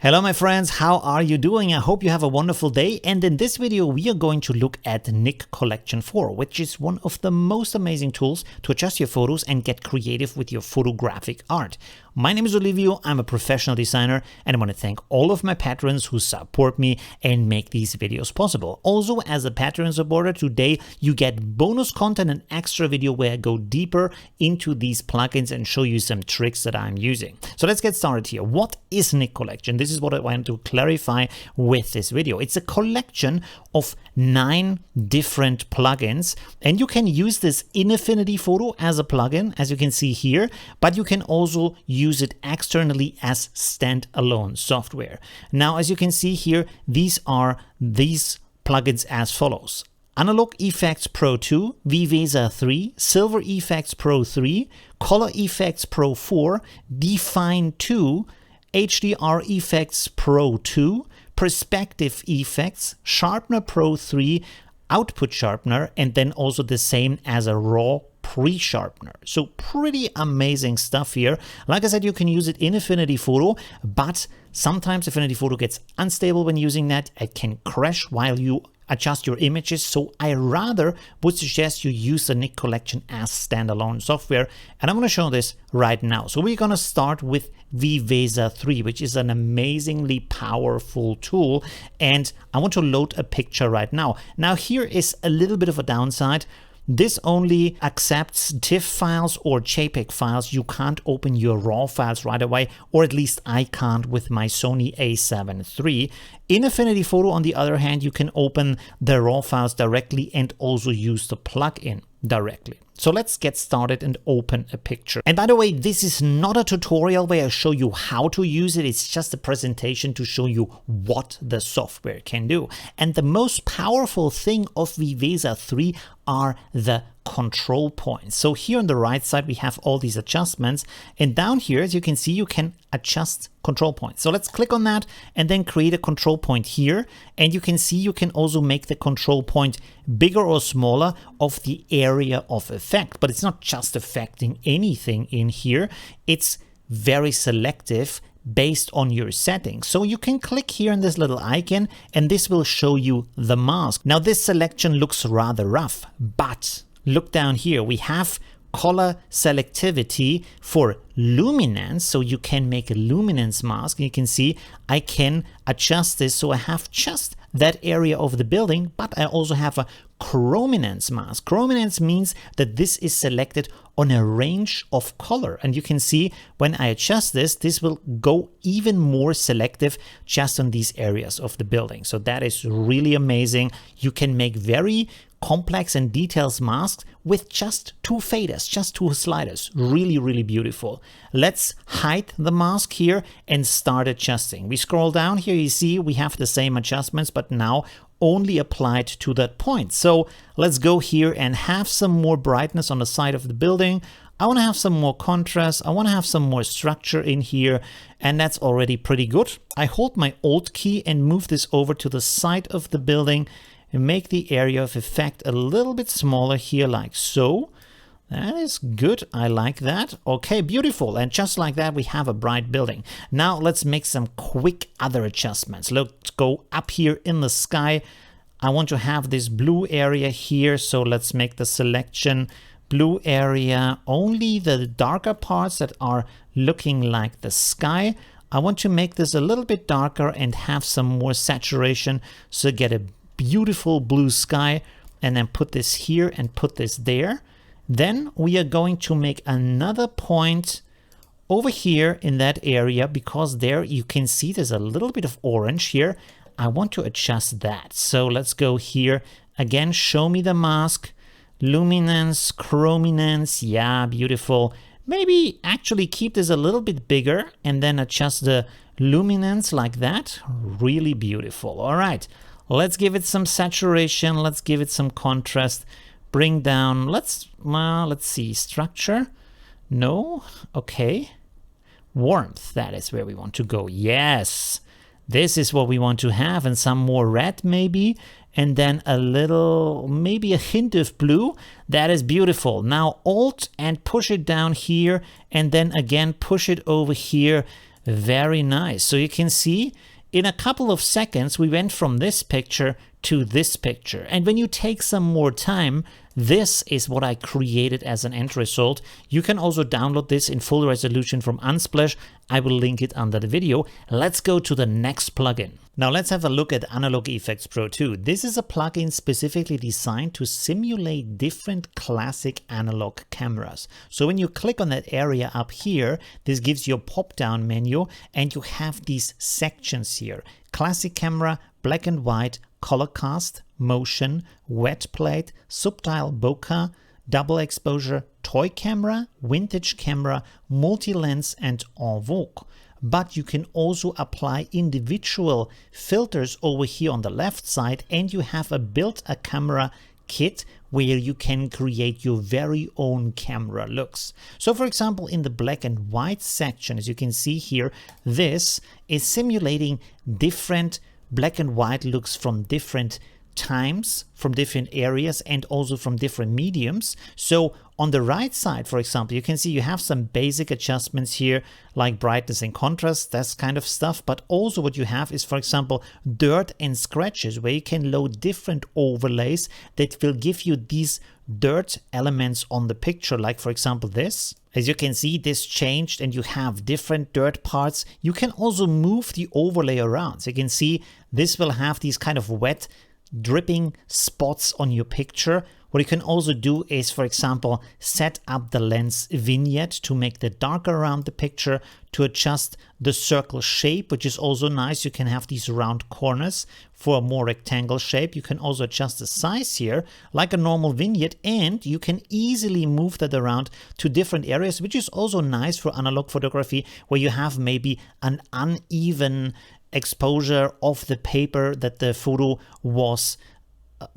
Hello my friends, how are you doing? I hope you have a wonderful day, and in this video we are going to look at NIK Collection 4, which is one of the most amazing tools to adjust your photos and get creative with your photographic art. My name is Olivio, I'm a professional designer, and I want to thank all of my patrons who support me and make these videos possible. Also, as a patron supporter, today you get bonus content, an extra video where I go deeper into these plugins and show you some tricks that I'm using. So let's get started here. What is NIK Collection? This is what I want to clarify with this video. It's a collection of 9 different plugins, and you can use this in Affinity Photo as a plugin, as you can see here, but you can also use it externally as standalone software. Now, as you can see here, these are these plugins as follows: Analog Effects Pro 2, Viveza 3, Silver Effects Pro 3, Color Effects Pro 4, Define 2, HDR Effects Pro 2, Perspective Effects, Sharpener Pro 3, Output Sharpener, and then also the same as a raw pre-sharpener. So pretty amazing stuff here. Like I said, you can use it in Affinity Photo, but sometimes Affinity Photo gets unstable when using that. It can crash while you adjust your images, so I rather would suggest you use the NIK Collection as standalone software, and I'm going to show this right now. So we're going to start with Viveza 3, which is an amazingly powerful tool, and I want to load a picture right now. Now here is a little bit of a downside. This only accepts TIFF files or JPEG files. You can't open your RAW files right away, or at least I can't with my Sony a7 III. In Affinity Photo, on the other hand, you can open the RAW files directly and also use the plugin directly. So let's get started and open a picture. And by the way, this is not a tutorial where I show you how to use it. It's just a presentation to show you what the software can do. And the most powerful thing of Viveza 3 are the control points. So here on the right side, we have all these adjustments, and down here, as you can see, you can adjust control points. So let's click on that and then create a control point here. And you can see you can also make the control point bigger or smaller of the area of effect, but it's not just affecting anything in here. It's very selective based on your settings. So you can click here on this little icon and this will show you the mask. Now this selection looks rather rough, but look down here, we have color selectivity for luminance, so you can make a luminance mask. And you can see I can adjust this, so I have just that area of the building, but I also have a chrominance mask. Chrominance means that this is selected on a range of color, and you can see when I adjust this, this will go even more selective just on these areas of the building. So that is really amazing. You can make very complex and detailed masks with just 2 faders, just 2 sliders. Really, really beautiful. Let's hide the mask here and start adjusting. We scroll down here, you see we have the same adjustments, but now only applied to that point. So let's go here and have some more brightness on the side of the building. I want to have some more contrast. I want to have some more structure in here, and that's already pretty good. I hold my Alt key and move this over to the side of the building and make the area of effect a little bit smaller here, like so. That is good. I like that. Okay, beautiful. And just like that, we have a bright building. Now let's make some quick other adjustments. Let's go up here in the sky. I want to have this blue area here. So let's make the selection blue area, only the darker parts that are looking like the sky. I want to make this a little bit darker and have some more saturation, so get a beautiful blue sky, and then put this here and put this there. Then we are going to make another point over here in that area, because there you can see there's a little bit of orange here. I want to adjust that. So let's go here again, show me the mask, luminance, chrominance. Yeah, beautiful. Maybe actually keep this a little bit bigger and then adjust the luminance like that. Really beautiful. All right, let's give it some saturation. Let's give it some contrast. Bring down, let's see, structure. No, okay. Warmth, that is where we want to go. Yes, this is what we want to have, and some more red maybe, and then a little, maybe a hint of blue. That is beautiful. Now Alt and push it down here, and then again push it over here. Very nice. So you can see in a couple of seconds, we went from this picture to this picture. And when you take some more time, this is what I created as an end result. You can also download this in full resolution from Unsplash. I will link it under the video. Let's go to the next plugin. Now let's have a look at Analog Effects Pro 2. This is a plugin specifically designed to simulate different classic analog cameras. So when you click on that area up here, this gives you a pop-down menu and you have these sections here. Classic camera, black and white, color cast, motion, wet plate, subtile bokeh, double exposure, toy camera, vintage camera, multi-lens and en vogue. But you can also apply individual filters over here on the left side, and you have a built-a-camera kit where you can create your very own camera looks. So for example, in the black and white section, as you can see here, this is simulating different black and white looks from different times, from different areas, and also from different mediums. So on the right side, for example, you can see you have some basic adjustments here like brightness and contrast, that's kind of stuff. But also what you have is, for example, dirt and scratches, where you can load different overlays that will give you these dirt elements on the picture. Like for example, this. As you can see, this changed and you have different dirt parts. You can also move the overlay around. So you can see this will have these kind of wet dripping spots on your picture. What you can also do is, for example, set up the lens vignette to make the darker around the picture, to adjust the circle shape, which is also nice. You can have these round corners for a more rectangle shape. You can also adjust the size here like a normal vignette, and you can easily move that around to different areas, which is also nice for analog photography, where you have maybe an uneven exposure of the paper that the photo was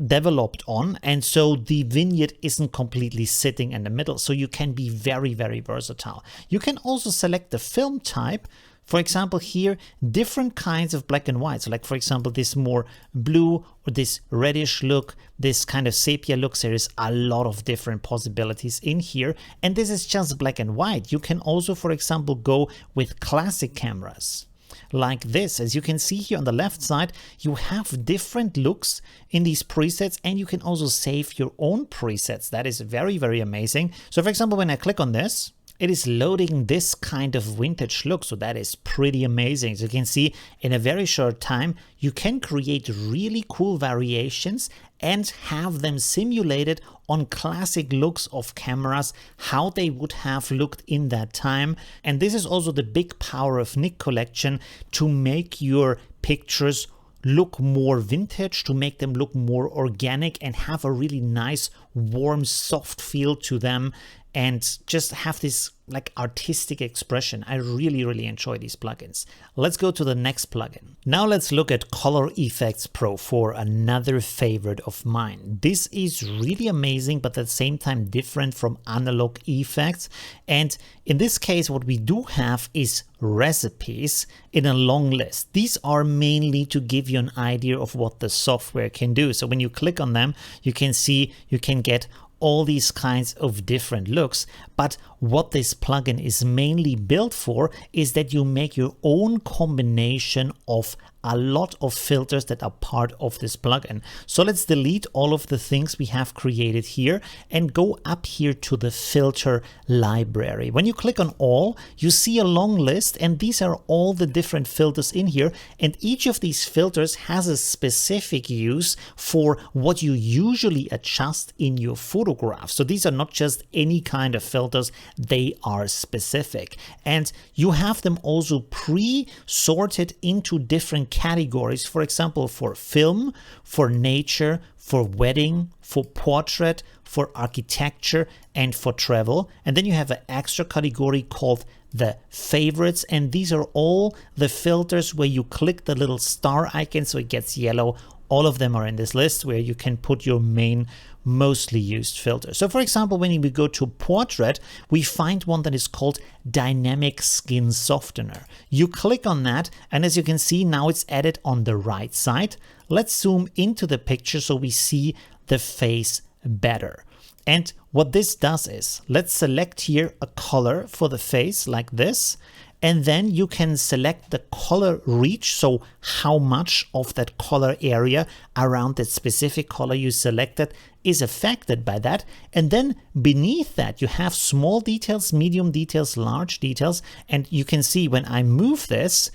developed on, and so the vignette isn't completely sitting in the middle. So you can be very, very versatile. You can also select the film type. For example, here, different kinds of black and white. So like, for example, this more blue or this reddish look, this kind of sepia looks. There is a lot of different possibilities in here. And this is just black and white. You can also, for example, go with classic cameras like this. As you can see here on the left side, you have different looks in these presets, and you can also save your own presets. That is very, very amazing. So for example, when I click on this, it is loading this kind of vintage look. So that is pretty amazing. As you can see, in a very short time, you can create really cool variations and have them simulated on classic looks of cameras, how they would have looked in that time. And this is also the big power of NIK Collection, to make your pictures look more vintage, to make them look more organic and have a really nice, warm, soft feel to them, and just have this like artistic expression. I really, really enjoy these plugins. Let's go to the next plugin. Now let's look at Color Effects Pro 4, another favorite of mine. This is really amazing, but at the same time different from analog effects. And in this case, what we do have is recipes in a long list. These are mainly to give you an idea of what the software can do. So when you click on them, you can see you can get all these kinds of different looks. But what this plugin is mainly built for is that you make your own combination of a lot of filters that are part of this plugin. So let's delete all of the things we have created here and go up here to the filter library. When you click on all, you see a long list, and these are all the different filters in here. And each of these filters has a specific use for what you usually adjust in your photograph. So these are not just any kind of filters, they are specific. And you have them also pre-sorted into different categories, for example, for film, for nature, for wedding, for portrait, for architecture, and for travel. And then you have an extra category called the favorites, and these are all the filters where you click the little star icon so it gets yellow. All of them are in this list where you can put your main mostly used filter. So for example, when we go to portrait, we find one that is called dynamic skin softener. You click on that, and as you can see, now it's added on the right side. Let's zoom into the picture so we see the face better. And what this does is, let's select here a color for the face like this. and then you can select the color reach, so how much of that color area around that specific color you selected is affected by that. And then beneath that you have small details, medium details, large details, and you can see when I move this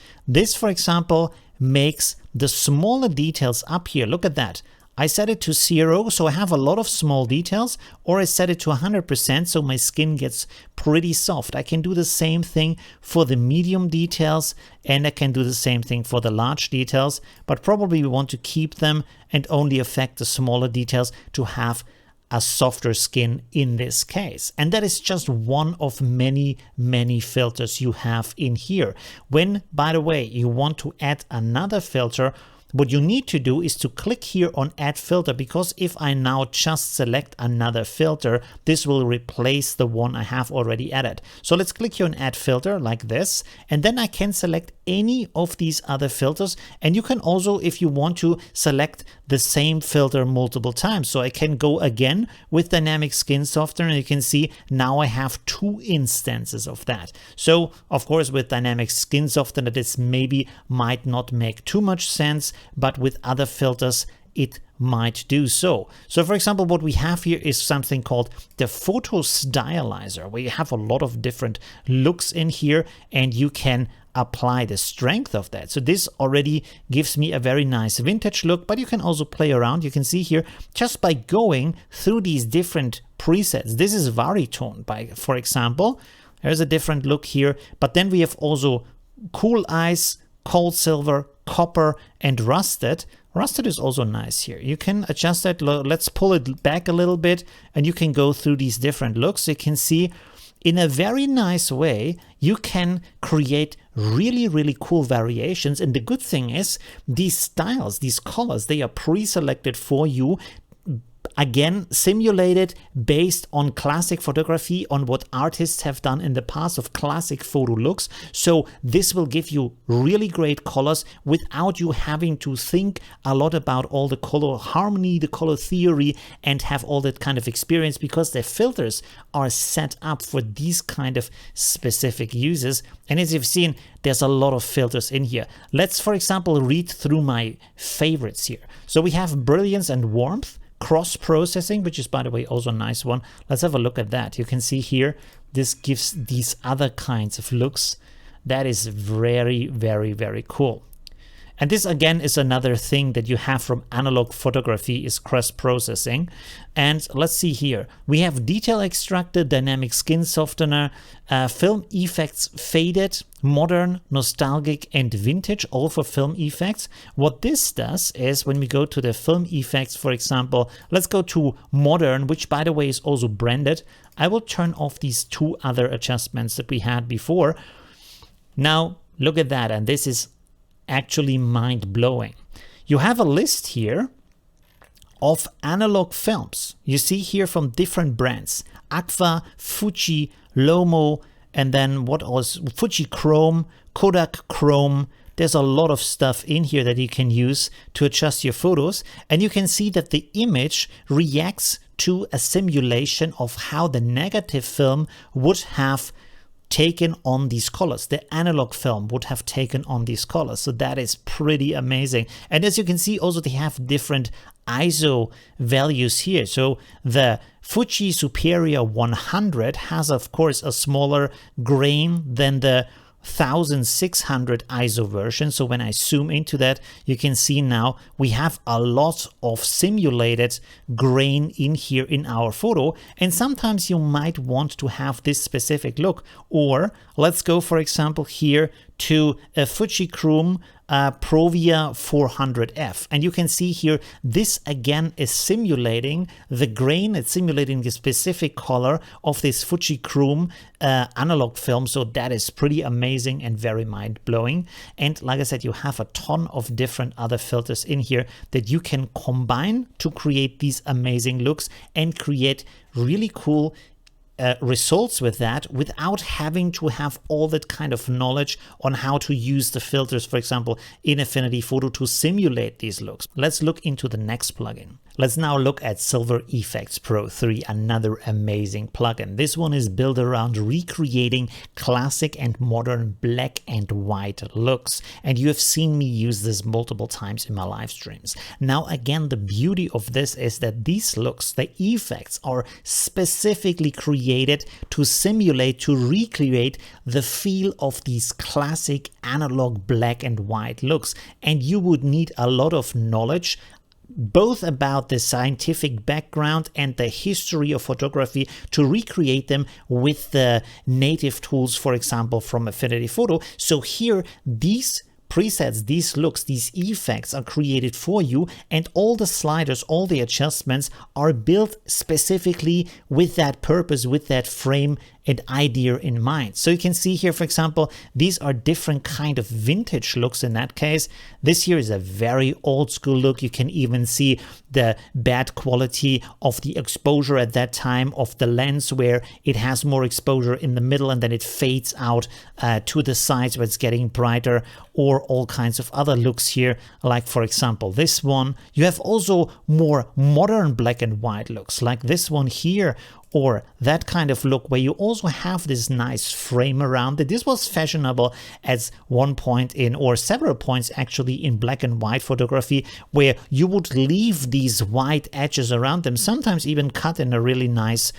for example makes the smaller details up here. Look at that. I set it to 0, so I have a lot of small details, or I set it to 100%, so my skin gets pretty soft. I can do the same thing for the medium details, and I can do the same thing for the large details, but probably we want to keep them and only affect the smaller details to have a softer skin in this case. And that is just one of many filters you have in here. When, by the way, you want to add another filter, what you need to do is to click here on add filter, because if I now just select another filter, this will replace the one I have already added. So let's click here on add filter like this, and then I can select any of these other filters. And you can also, if you want to, select the same filter multiple times. So I can go again with dynamic skin softener, and you can see now I have 2 instances of that. So of course with dynamic skin softener this maybe might not make too much sense, but with other filters it might do so. So for example, what we have here is something called the photo stylizer, where you have a lot of different looks in here and you can apply the strength of that. So this already gives me a very nice vintage look, but you can also play around. You can see here just by going through these different presets. This is Varitone, for example. There's a different look here, but then we have also cool ice, cold silver, copper, and rusted. Rusted is also nice here. You can adjust that. Let's pull it back a little bit and you can go through these different looks. You can see in a very nice way, you can create really cool variations. And the good thing is these styles, these colors, they are pre-selected for you. Again, simulated based on classic photography, on what artists have done in the past of classic photo looks. So this will give you really great colors without you having to think a lot about all the color harmony, the color theory, and have all that kind of experience, because the filters are set up for these kind of specific uses. And as you've seen, there's a lot of filters in here. Let's, for example, read through my favorites here. So we have brilliance and warmth, cross-processing, which is, by the way, also a nice one. Let's have a look at that. You can see here, this gives these other kinds of looks. That is very cool. And this again is another thing that you have from analog photography, is cross-processing. And let's see here. We have detail extracted, dynamic skin softener, film effects faded, modern, nostalgic, and vintage, all for film effects. What this does is when we go to the film effects, for example, let's go to modern, which by the way is also branded. I will turn off these 2 other adjustments that we had before. Now look at that, and this is actually mind-blowing. You have a list here of analog films. You see here from different brands: Agfa, Fuji, Lomo, and then what else? Fuji Chrome, Kodak Chrome. There's a lot of stuff in here that you can use to adjust your photos, and you can see that the image reacts to a simulation of how the negative film would have taken on these colors. The analog film would have taken on these colors. So that is pretty amazing. And as you can see, also they have different ISO values here. So the Fuji Superior 100 has, of course, a smaller grain than the 1600 ISO version. So when I zoom into that, you can see now we have a lot of simulated grain in here in our photo. And sometimes you might want to have this specific look. Or let's go, for example, here to a Fuji Chrome Provia 400F, and you can see here this again is simulating the grain. It's simulating the specific color of this Fuji Chrome analog film. So that is pretty amazing and very mind-blowing. And like I said, you have a ton of different other filters in here that you can combine to create these amazing looks and create really cool results with that, without having to have all that kind of knowledge on how to use the filters, for example, in Affinity Photo to simulate these looks. Let's look into the next plugin. Let's now look at Silver Effects Pro 3, another amazing plugin. This one is built around recreating classic and modern black and white looks. And you have seen me use this multiple times in my live streams. Now, again, the beauty of this is that these looks, the effects, are specifically created to simulate, to recreate the feel of these classic analog black and white looks. And you would need a lot of knowledge both about the scientific background and the history of photography to recreate them with the native tools, for example, from Affinity Photo. So here, these presets, these looks, these effects are created for you, and all the sliders, all the adjustments are built specifically with that purpose, with that frame and idea in mind. So you can see here, for example, these are different kind of vintage looks in that case. This here is a very old school look. You can even see the bad quality of the exposure at that time of the lens, where it has more exposure in the middle and then it fades out to the sides where it's getting brighter, or all kinds of other looks here, like for example this one. You have also more modern black and white looks like this one here, or that kind of look where you also have this nice frame around it. This was fashionable at one point in, or several points actually, in black and white photography, where you would leave these white edges around them, sometimes even cut in a really nice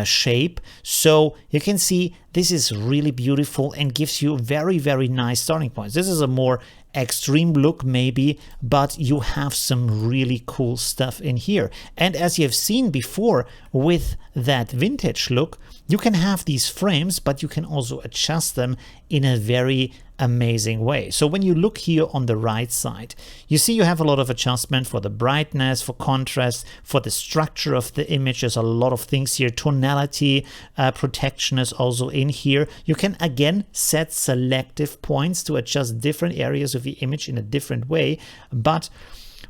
shape. So you can see this is really beautiful and gives you very, very nice starting points. This is a more extreme look maybe, but you have some really cool stuff in here. And as you have seen before with that vintage look, you can have these frames, but you can also adjust them in a very amazing way. So when you look here on the right side, you see you have a lot of adjustment for the brightness, for contrast, for the structure of the image. There's a lot of things here. Tonality, protection is also in here. You can again set selective points to adjust different areas of the image in a different way. But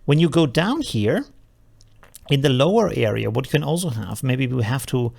when you go down here in the lower area, what you can also have, maybe we have to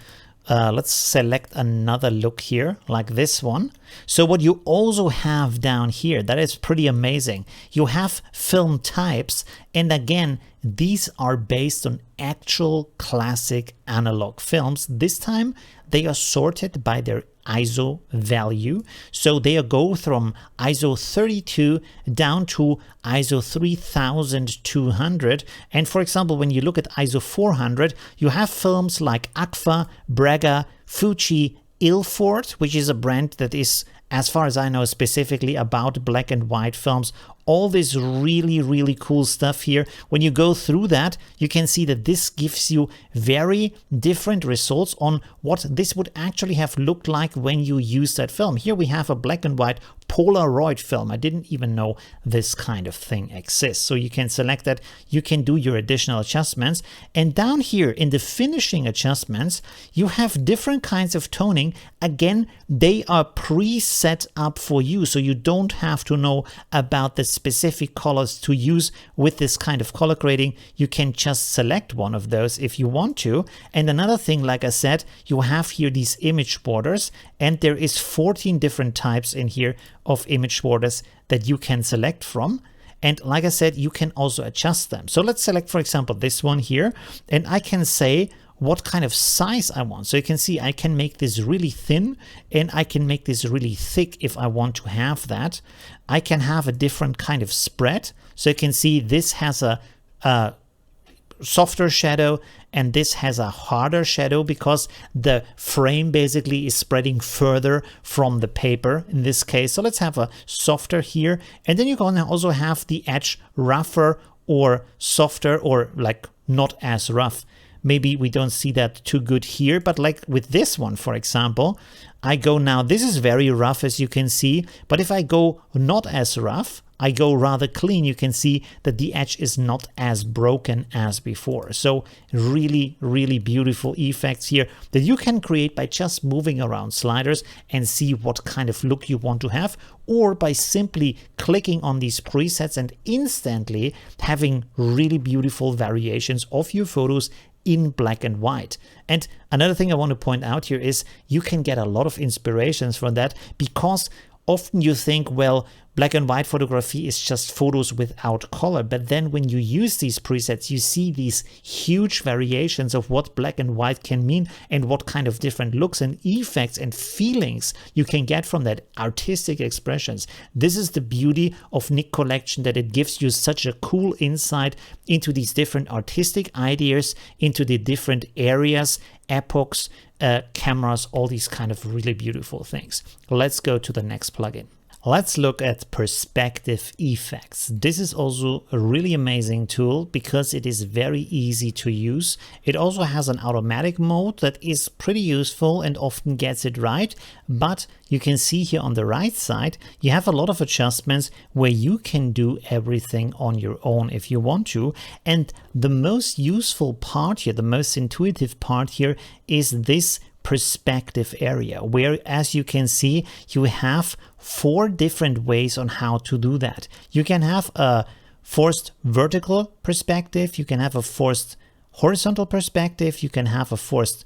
let's select another look here, like this one. So what you also have down here, that is pretty amazing. You have film types, and again, these are based on actual classic analog films. This time they are sorted by their ISO value. So they go from ISO 32 down to ISO 3200. And for example, when you look at ISO 400, you have films like Agfa, Braga, Fuji, Ilford, which is a brand that is, as far as I know, specifically about black and white films. All this really, really cool stuff here. When you go through that, you can see that this gives you very different results on what this would actually have looked like when you use that film. Here we have a black and white Polaroid film. I didn't even know this kind of thing exists. So you can select that, you can do your additional adjustments. And down here in the finishing adjustments, you have different kinds of toning. Again, they are preset up for you, so you don't have to know about the specific colors to use with this kind of color grading. You can just select one of those if you want to. And another thing, like I said, you have here these image borders, and there is 14 different types in here of image borders that you can select from. And like I said, you can also adjust them. So let's select, for example, this one here, and I can say what kind of size I want. So you can see I can make this really thin, and I can make this really thick if I want to have that. I can have a different kind of spread. So you can see this has a softer shadow, and this has a harder shadow because the frame basically is spreading further from the paper in this case. So let's have a softer here, and then you're going to also have the edge rougher or softer, or like not as rough. Maybe we don't see that too good here, but like with this one, for example, I go now, this is very rough as you can see, but if I go not as rough, I go rather clean, you can see that the edge is not as broken as before. So really, really beautiful effects here that you can create by just moving around sliders and see what kind of look you want to have, or by simply clicking on these presets and instantly having really beautiful variations of your photos in black and white. And another thing I want to point out here is you can get a lot of inspirations from that, because often you think, well, black and white photography is just photos without color. But then when you use these presets, you see these huge variations of what black and white can mean and what kind of different looks and effects and feelings you can get from that, artistic expressions. This is the beauty of NIK Collection, that it gives you such a cool insight into these different artistic ideas, into the different areas, epochs, cameras, all these kind of really beautiful things. Let's go to the next plugin. Let's look at perspective effects. This is also a really amazing tool because it is very easy to use. It also has an automatic mode that is pretty useful and often gets it right. But you can see here on the right side, you have a lot of adjustments where you can do everything on your own if you want to. And the most useful part here, the most intuitive part here, is this perspective area, where, as you can see, you have 4 different ways on how to do that. You can have a forced vertical perspective, you can have a forced horizontal perspective, you can have a forced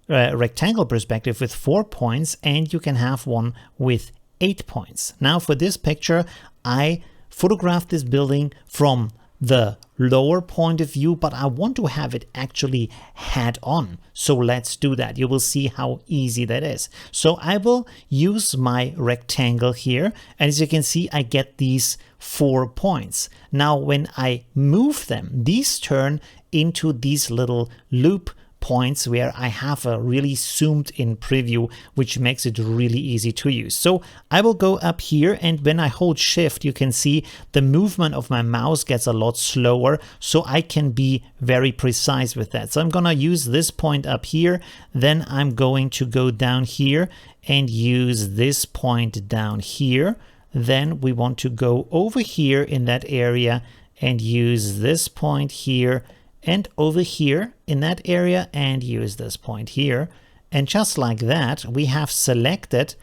rectangle perspective with 4 points, and you can have one with 8 points. Now for this picture, I photographed this building from the lower point of view, but I want to have it actually head on. So let's do that. You will see how easy that is. So I will use my rectangle here, and as you can see, I get these 4 points. Now when I move them, these turn into these little loop points where I have a really zoomed in preview, which makes it really easy to use. So I will go up here, and when I hold shift, you can see the movement of my mouse gets a lot slower, so I can be very precise with that. So I'm gonna use this point up here, then I'm going to go down here and use this point down here. Then we want to go over here in that area and use this point here, and over here in that area and use this point here. And just like that, we have selected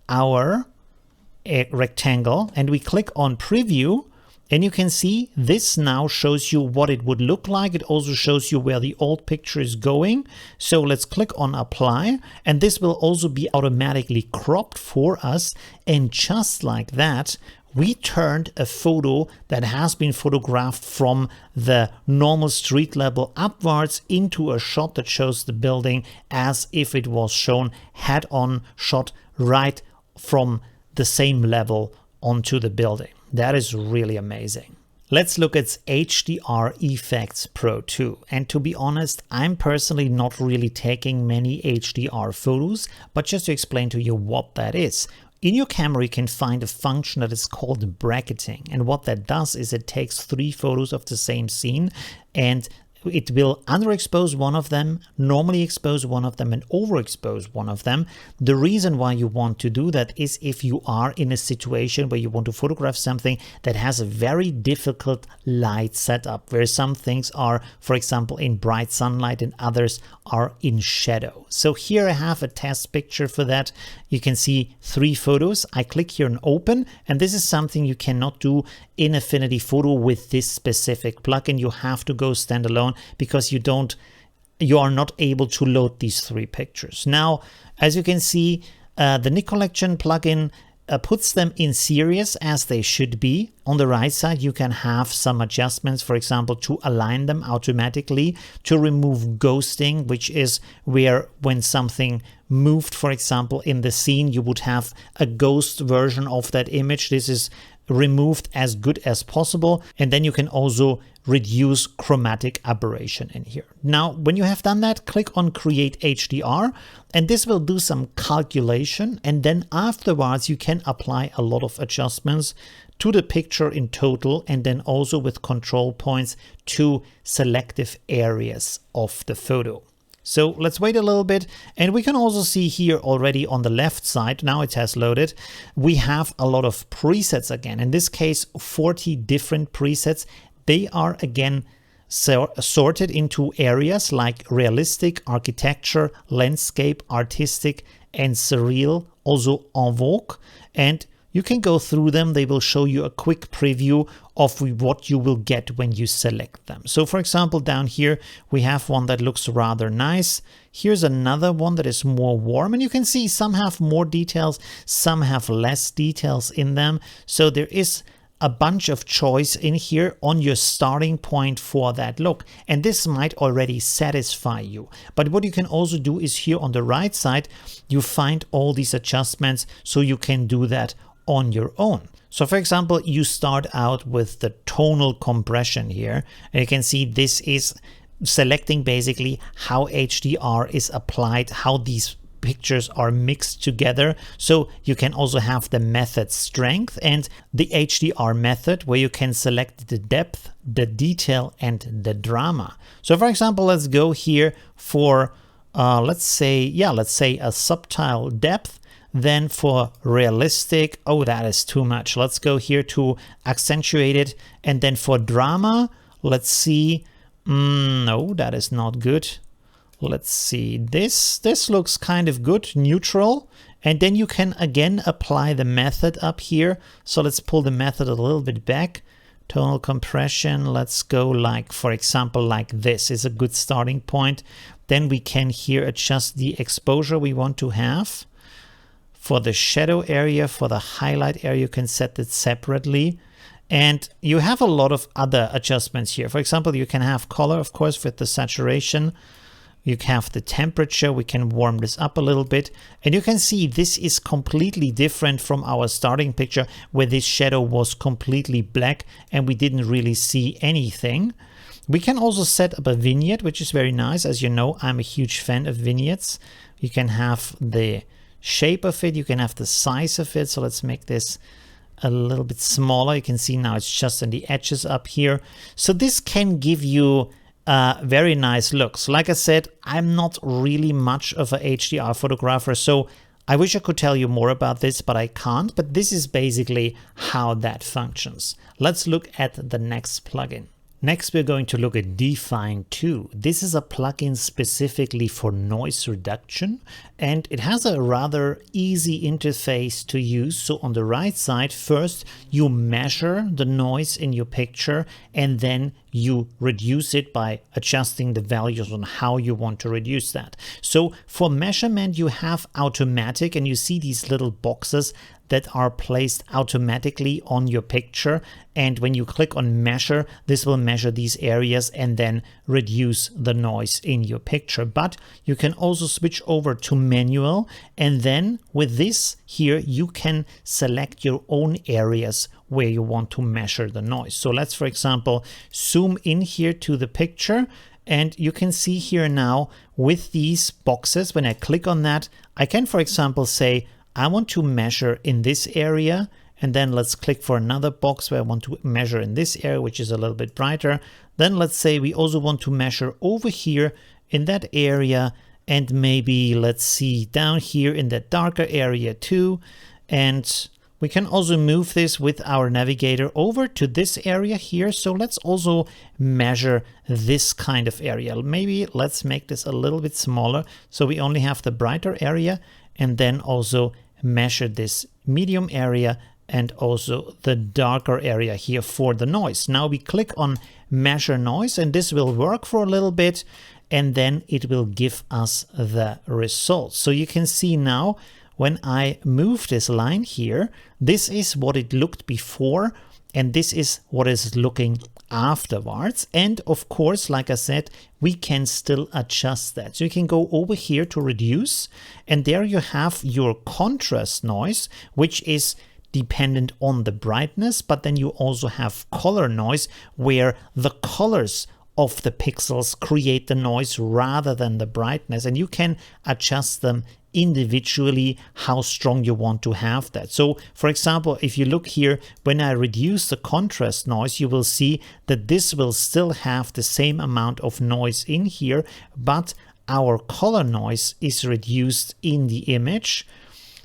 our rectangle, and we click on preview, and you can see this now shows you what it would look like. It also shows you where the old picture is going. So let's click on apply, and this will also be automatically cropped for us. And just like that, we turned a photo that has been photographed from the normal street level upwards into a shot that shows the building as if it was shown head on, shot right from the same level onto the building. That is really amazing. Let's look at HDR Effects Pro 2. And to be honest, I'm personally not really taking many HDR photos, but just to explain to you what that is. In your camera, you can find a function that is called bracketing. And what that does is it takes 3 photos of the same scene, and it will underexpose one of them, normally expose one of them, and overexpose one of them. The reason why you want to do that is if you are in a situation where you want to photograph something that has a very difficult light setup, where some things are, for example, in bright sunlight and others are in shadow. So here I have a test picture for that. You can see 3 photos. I click here and open, and this is something you cannot do in Affinity Photo with this specific plugin. You have to go standalone because you are not able to load these 3 pictures. Now, as you can see, the NIK Collection plugin puts them in series as they should be. On the right side, you can have some adjustments, for example, to align them automatically, to remove ghosting, which is where when something moved, for example, in the scene, you would have a ghost version of that image. This is removed as good as possible. And then you can also reduce chromatic aberration in here. Now, when you have done that, click on Create HDR, and this will do some calculation. And then afterwards, you can apply a lot of adjustments to the picture in total, and then also with control points to selective areas of the photo. So let's wait a little bit, and we can also see here already on the left side, now it has loaded, we have a lot of presets again. In this case, 40 different presets. They are again sorted into areas like realistic, architecture, landscape, artistic, and surreal, also en vogue. And You can go through them. They will show you a quick preview of what you will get when you select them. So for example, down here, we have one that looks rather nice. Here's another one that is more warm, and you can see some have more details, some have less details in them. So there is a bunch of choice in here on your starting point for that look, and this might already satisfy you. But what you can also do is here on the right side, you find all these adjustments so you can do that on your own. So for example, you start out with the tonal compression here, and you can see this is selecting basically how HDR is applied, how these pictures are mixed together. So you can also have the method strength and the HDR method, where you can select the depth, the detail, and the drama. So for example, let's go here for let's say a subtle depth. Then for realistic, oh, that is too much. Let's go here to accentuated. And then for drama, let's see. No, that is not good. Let's see, this looks kind of good, neutral. And then you can again apply the method up here. So let's pull the method a little bit back. Tonal compression, let's go like, for example, like this is a good starting point. Then we can here adjust the exposure we want to have. For the shadow area, for the highlight area, you can set it separately. And you have a lot of other adjustments here. For example, you can have color, of course, with the saturation. You have the temperature. We can warm this up a little bit. And you can see this is completely different from our starting picture, where this shadow was completely black and we didn't really see anything. We can also set up a vignette, which is very nice. As you know, I'm a huge fan of vignettes. You can have the shape of it. You can have the size of it. So let's make this a little bit smaller. You can see now it's just on the edges up here. So this can give you very nice looks. Like I said, I'm not really much of a HDR photographer, so I wish I could tell you more about this, but I can't. But this is basically how that functions. Let's look at the next plugin. Next, we're going to look at Define 2. This is a plugin specifically for noise reduction, and it has a rather easy interface to use. So on the right side, first you measure the noise in your picture, and then you reduce it by adjusting the values on how you want to reduce that. So for measurement, you have automatic, and you see these little boxes that are placed automatically on your picture. And when you click on measure, this will measure these areas and then reduce the noise in your picture. But you can also switch over to manual. And then with this here, you can select your own areas where you want to measure the noise. So let's, for example, zoom in here to the picture. And you can see here now with these boxes, when I click on that, I can, for example, say, I want to measure in this area, and then let's click for another box where I want to measure in this area, which is a little bit brighter. Then let's say we also want to measure over here in that area, and maybe let's see down here in that darker area too. And we can also move this with our navigator over to this area here. So let's also measure this kind of area. Maybe let's make this a little bit smaller so we only have the brighter area, and then also measure this medium area and also the darker area here for the noise. Now we click on measure noise, and this will work for a little bit, and then it will give us the results. So you can see now when I move this line here, this is what it looked before, and this is what is looking afterwards. And of course, like I said, we can still adjust that. So you can go over here to reduce, and there you have your contrast noise, which is dependent on the brightness, but then you also have color noise, where the colors of the pixels create the noise rather than the brightness, and you can adjust them individually how strong you want to have that. So for example, if you look here, when I reduce the contrast noise, you will see that this will still have the same amount of noise in here, but our color noise is reduced in the image.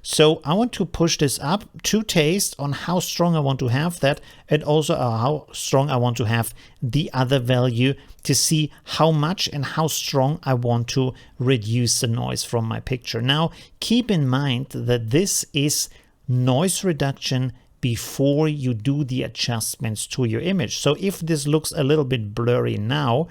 So I want to push this up to taste on how strong I want to have that, and also how strong I want to have the other value, to see how much and how strong I want to reduce the noise from my picture. Now, keep in mind that this is noise reduction before you do the adjustments to your image. So if this looks a little bit blurry now,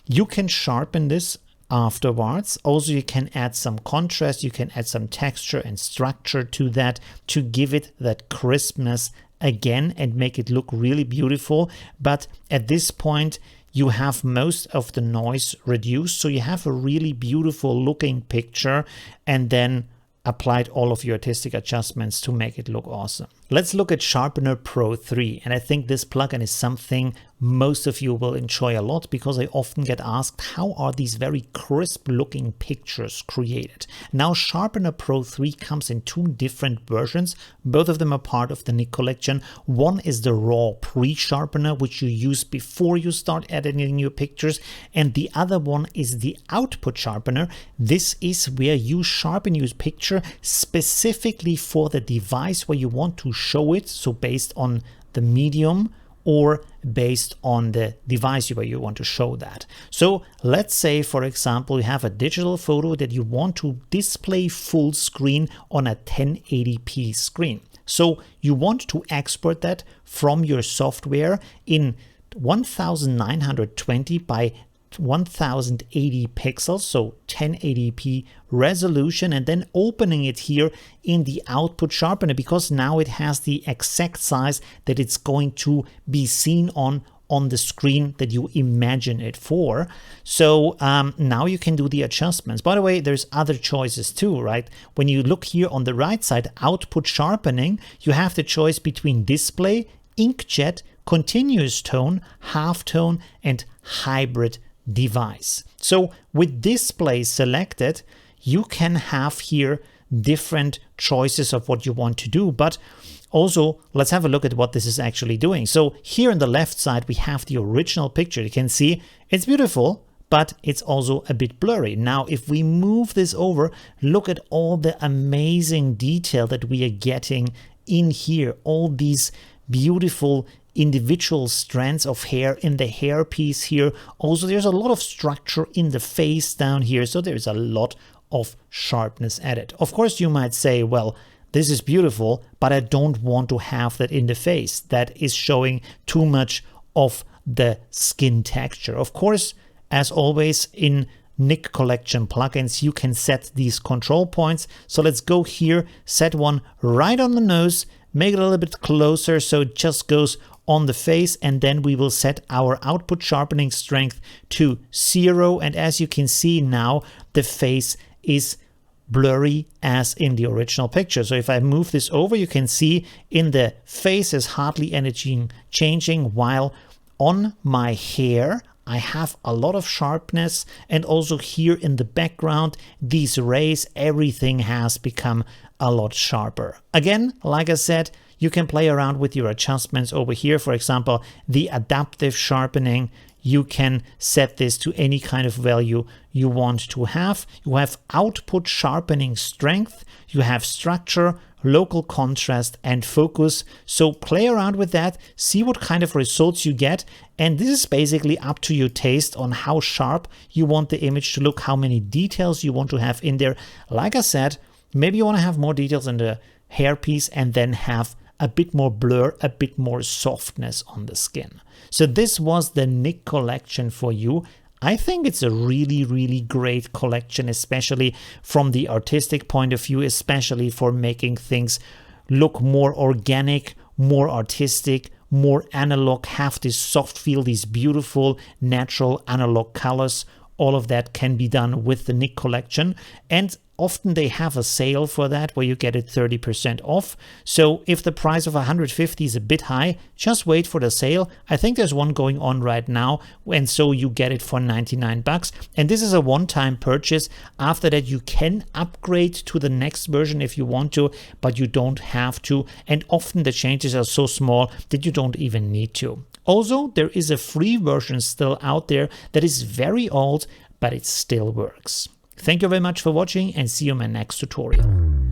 you can sharpen this afterwards. Also, you can add some contrast, you can add some texture and structure to that to give it that crispness again and make it look really beautiful. But at this point, you have most of the noise reduced, so you have a really beautiful looking picture, and then applied all of your artistic adjustments to make it look awesome. Let's look at Sharpener Pro 3, and I think this plugin is something most of you will enjoy a lot because I often get asked, how are these very crisp looking pictures created? Now Sharpener Pro 3 comes in two different versions. Both of them are part of the NIK collection. One is the raw pre-sharpener, which you use before you start editing your pictures, and the other one is the output sharpener. This is where you sharpen your picture specifically for the device where you want to show it, so based on the medium or based on the device where you want to show that. So let's say, for example, you have a digital photo that you want to display full screen on a 1080p screen. So you want to export that from your software in 1920 by 1080 pixels, so 1080p resolution, and then opening it here in the output sharpener, because now it has the exact size that it's going to be seen on the screen that you imagine it for. So now you can do the adjustments. By the way, there's other choices too, right? When you look here on the right side, output sharpening, you have the choice between display, inkjet, continuous tone, halftone, and hybrid device. So with display selected, you can have here different choices of what you want to do, but also let's have a look at what this is actually doing. So here on the left side, we have the original picture. You can see it's beautiful, but it's also a bit blurry. Now, if we move this over, look at all the amazing detail that we are getting in here, all these beautiful individual strands of hair in the hairpiece here. Also, there's a lot of structure in the face down here, so there's a lot of sharpness added. Of course, you might say, well, this is beautiful, but I don't want to have that in the face. That is showing too much of the skin texture. Of course, as always in NIK Collection plugins, you can set these control points. So let's go here, set one right on the nose, make it a little bit closer so it just goes on the face, and then we will set our output sharpening strength to 0. And as you can see now, the face is blurry as in the original picture. So if I move this over, you can see in the face is hardly anything changing, while on my hair I have a lot of sharpness, and also here in the background, these rays, everything has become a lot sharper. Again, like I said, you can play around with your adjustments over here. For example, the adaptive sharpening, you can set this to any kind of value you want to have. You have output sharpening strength, you have structure, local contrast, and focus. So play around with that, see what kind of results you get. And this is basically up to your taste on how sharp you want the image to look, how many details you want to have in there. Like I said, maybe you want to have more details in the hairpiece and then have a bit more blur, a bit more softness on the skin. So this was the NIK collection for you. I think it's a really, really great collection, especially from the artistic point of view, especially for making things look more organic, more artistic, more analog, have this soft feel, these beautiful natural analog colors. All of that can be done with the NIK collection, and often they have a sale for that where you get it 30% off. So if the price of 150 is a bit high, just wait for the sale. I think there's one going on right now, and so you get it for 99 bucks. And this is a one-time purchase. After that, you can upgrade to the next version if you want to, but you don't have to. And often the changes are so small that you don't even need to. Also, there is a free version still out there that is very old, but it still works. Thank you very much for watching, and see you in my next tutorial.